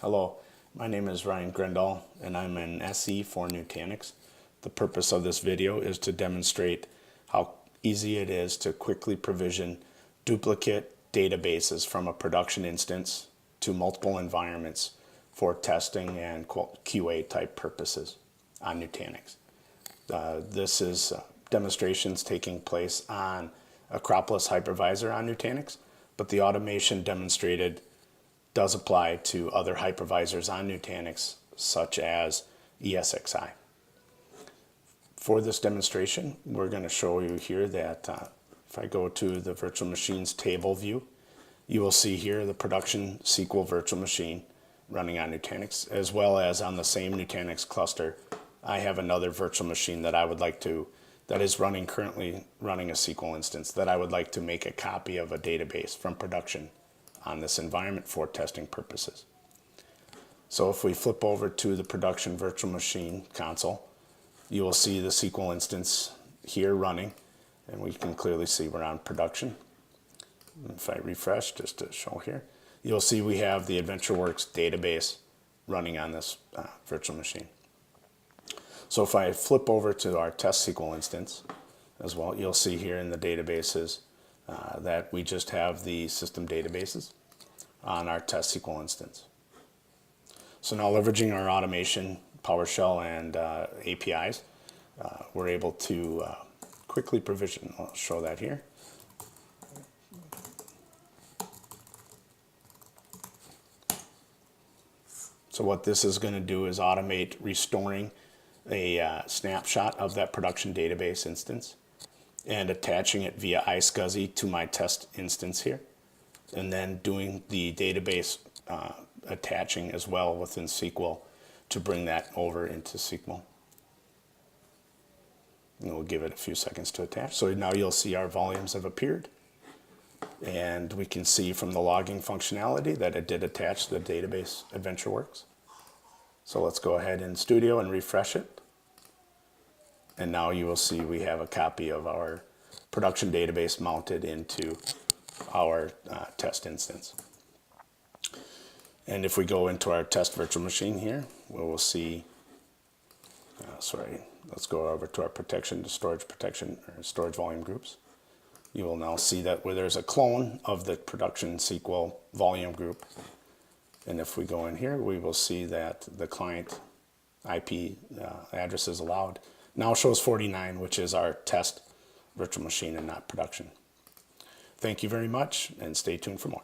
Hello, my name is Ryan Grendall and I'm an SE for Nutanix. The purpose of this video is to demonstrate how easy it is to quickly provision duplicate databases from a production instance to multiple environments for testing and QA type purposes on Nutanix. This is demonstrations taking place on Acropolis hypervisor on Nutanix, but the automation demonstrated does apply to other hypervisors on Nutanix, such as ESXi. For this demonstration, we're going to show you here that if I go to the virtual machines table view, you will see here the production SQL virtual machine running on Nutanix, as well as on the same Nutanix cluster, I have another virtual machine that I would like to, that is currently running a SQL instance, that I would like to make a copy of a database from production on this environment for testing purposes. So if we flip over to the production virtual machine console, you will see the SQL instance here running, and we can clearly see we're on production. If I refresh just to show here, you'll see we have the AdventureWorks database running on this virtual machine. So if I flip over to our test SQL instance as well, you'll see here in the databases that we just have the system databases on our test SQL instance. So now, leveraging our automation, PowerShell, and APIs, we're able to quickly provision. I'll show that here. So what this is going to do is automate restoring a snapshot of that production database instance and attaching it via iSCSI to my test instance here, and then doing the database attaching as well within SQL to bring that over into SQL. And we'll give it a few seconds to attach. So now you'll see our volumes have appeared, and we can see from the logging functionality that it did attach the database AdventureWorks. So let's go ahead in Studio and refresh it. And now you will see we have a copy of our production database mounted into our test instance. And if we go into our test virtual machine here, we will see, let's go over to our protection, storage volume groups. You will now see that where there's a clone of the production SQL volume group. And if we go in here, we will see that the client IP addresses allowed now shows 49, which is our test virtual machine and not production. Thank you very much, and stay tuned for more.